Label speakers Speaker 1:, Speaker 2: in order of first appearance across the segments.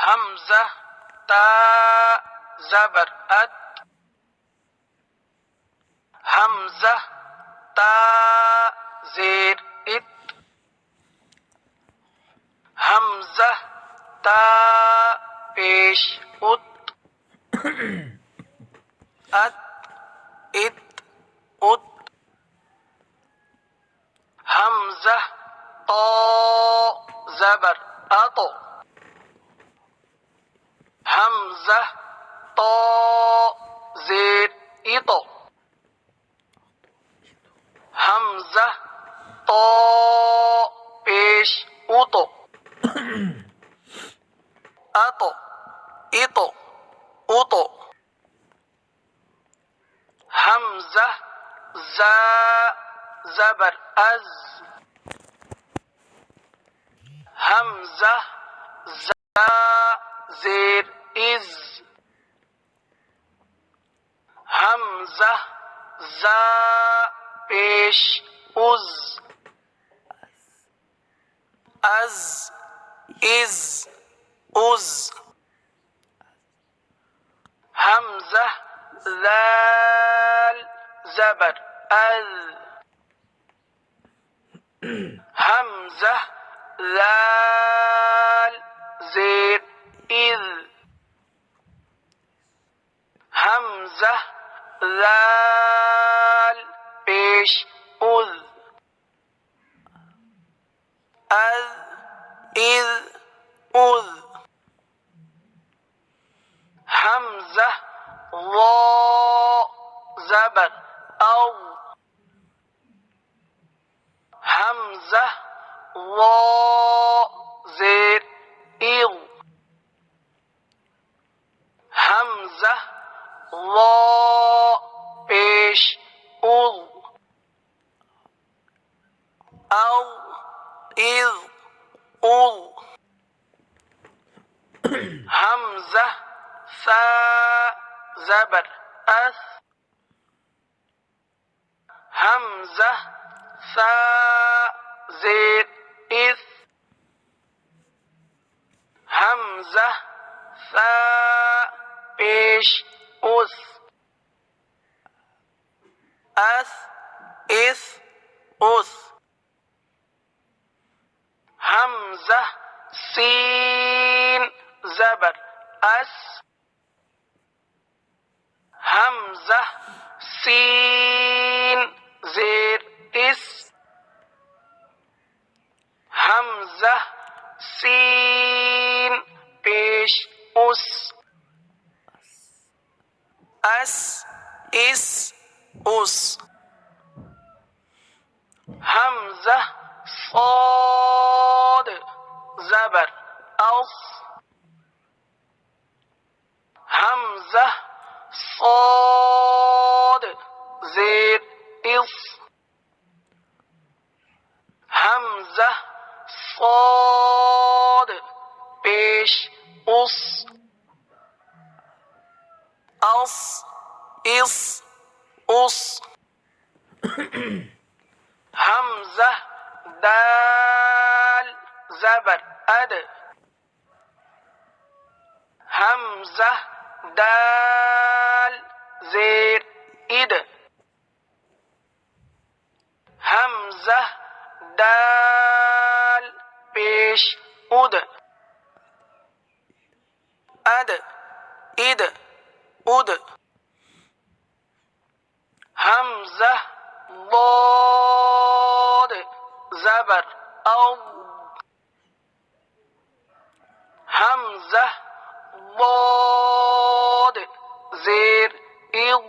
Speaker 1: हमजा ता ज़बर अत, हमजा ता ज़ेर इत, हमजा ता पेश उत, अत इत उत, हमजा तो ज़बर अतो, हमजा तो ज़ेर इतो, हमजा तो पेश उतो, अतो इतो उतो, हमजा ज़ा ज़बर अज़, हमजा ज़ा ज़ेर इज़, हमजा ज़ा पेश उज़, अज़ इज़ उज़, हमजा ज़ाल ज़बर अल, हमजा लाल ज़ेर इज़, हमजा लाल पेश उज़, अज़ इज़ उज़, हमजा वो ज़बर औ, हमजा वो ज़ेर इग़, हमजा वो पेश उग़, औ इज़ उग़, हमजा सा ज़बर अस, हमजा सा ज़ेर इस, हमजा सा पेश उस, अस इस उस, हमजा सीन ज़बर अस, हमजा सीन ज़ेर इस, हमजा सीन पेश उस, अस इस उस, हमजा صاد ज़बर औस, हमजा صاد ज़ेर इस, हमजा صاد पेश उस, औस इस उस, हमजा दाल ज़बर अद, हमजा दाल ज़ेर इद, हमजा दाल पेश उद, अद इद उद, हमजा ضاد ज़बर औ, हमजा ضاد ज़ेर इज़,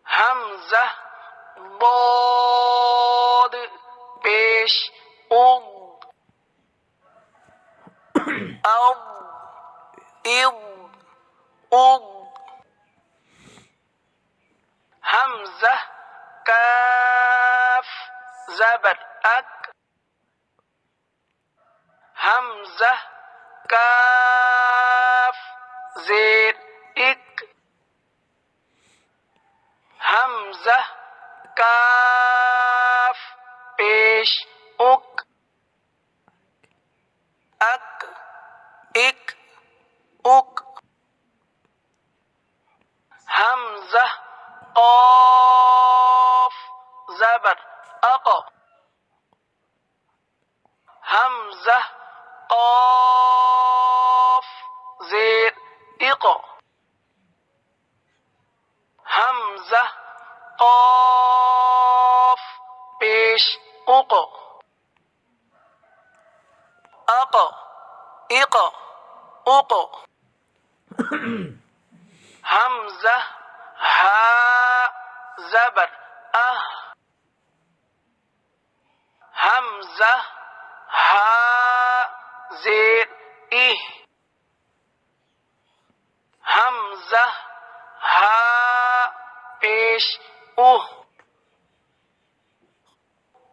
Speaker 1: हमजा ضاد पेश उज़, औ इज़ उज़, हमजा काफ ज़बर अक, हमजा काफ ज़ेर इक, हमजा काफ पेश उक, अक इक उक हमजा क़ाफ ज़बर अक़ हमजा क़ाफ ज़ेर इक़ हमजा क़ाफ पेश उक़ अक़ इक़ उक़ हमजा हा ज़बर अह हमजा हा ज़ेर इह हमजा हा पेश उह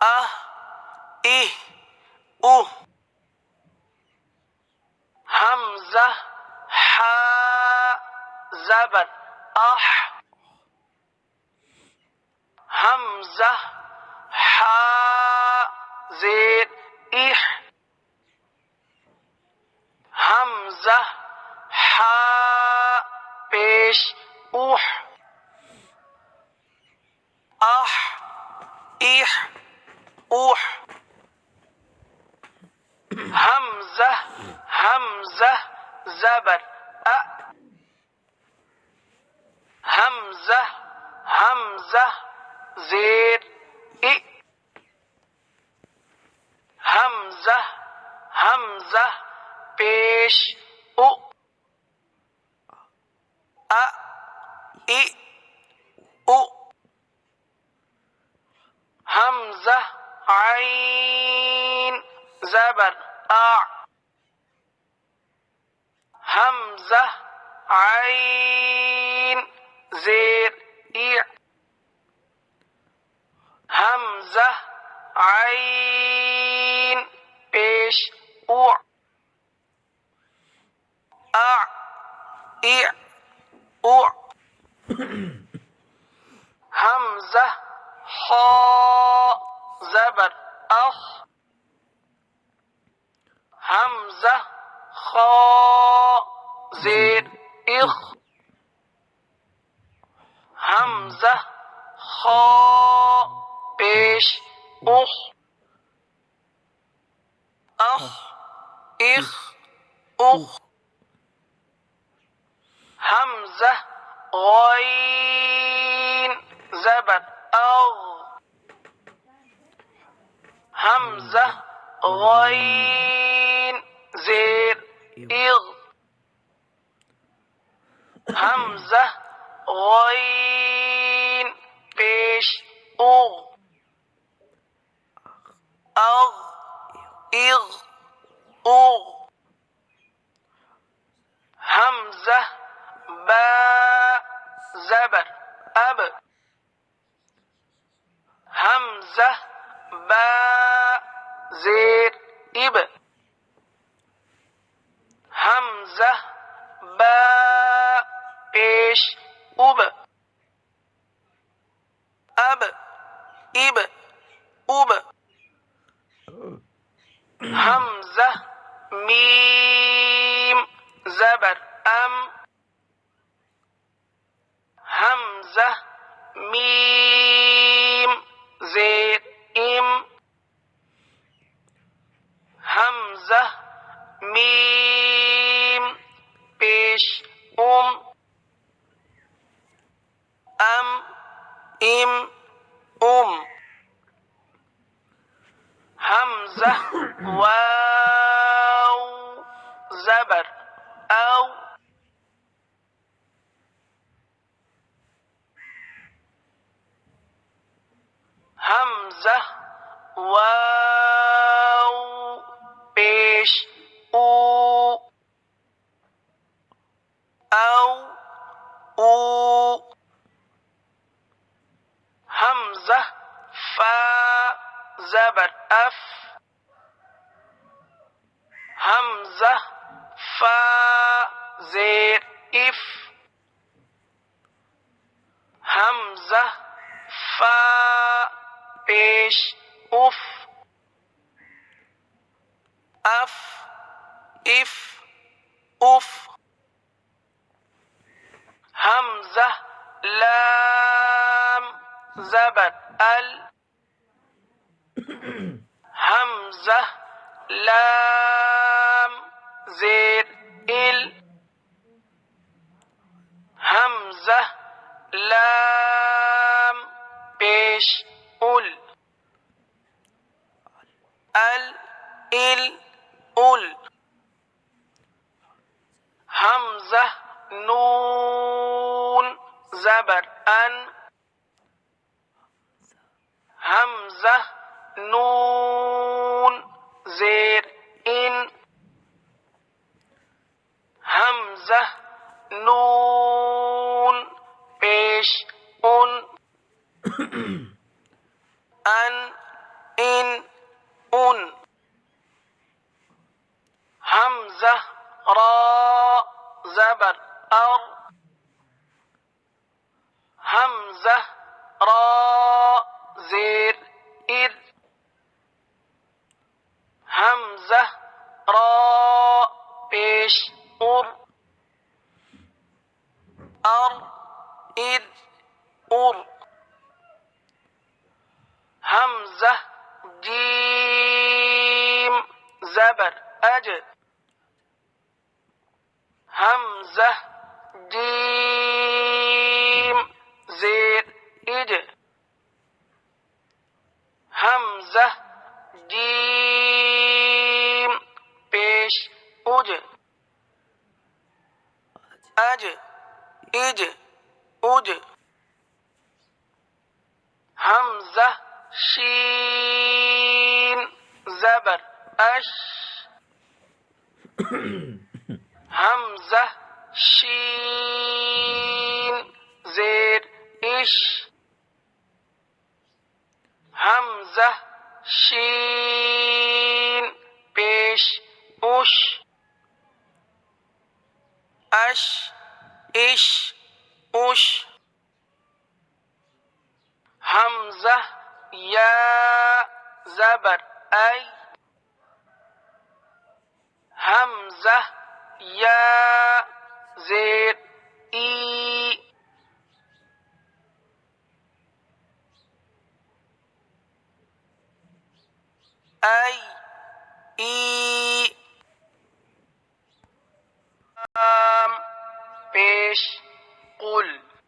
Speaker 1: अह इह उह हमजा हा ज़बर अह हमजा हा ज़ेर इह हमजा हा पेश उह अह इह उह हमजा हमजा ज़बर अ हमजा हमजा ज़ेर इ हमजा हमजा पेश उ अ इ उ हमजा आइन ज़बर आ हमजा आइन ज़ेर इ हमजा आइन पेश उ अ इ उ हमजा खा ज़बर अख हमजा खा ज़ेर इख हमजा खा पेश उख अख इख उख हमजा गैन ज़बर अग हमजा गैन ज़ेर इग हमजा गैन पेश उग अग इग उग हमजा बा ज़बर अब हमजा बा ज़ेर इब हमजा बा पेश उब अब इब उब हमजा मीम ज़बर अम हमजा मीम ज़ेर इम हमजा मीम पेश अम इम हमजा वाव ज़बर औ हमजा वाव पेश ऊ औ ऊ हमजा फा ज़बर अफ हमजा फा ज़ेर इफ हमजा फा पेश उफ अफ if, उफ, हमजा लाम ज़बर अल, हमजा लाम ज़ेर इल, हमजा लाम पेश उल, अल इल उल, हमजा नून ज़बर अन, हमजा नून ज़ेर इन, हमजा नून पेश उन, अन इन उन, हमजा रा ज़बर अर, हमजा रा ज़ेर इर, हमजा रा पेश उर, अर इर उर, हमजा जीम ज़बर अज, हमजा जीम ज़ेर इज, हमजा जीम पेश उज, अज इज उज, हमजा शीन ज़बर अश, हमजा शीन ज़ेर इश, हमजा शीन पेश उश, अश इश उश, हमजा या ज़बर ऐ, हमजा या ज़ेर ई, ऐ ई, पेश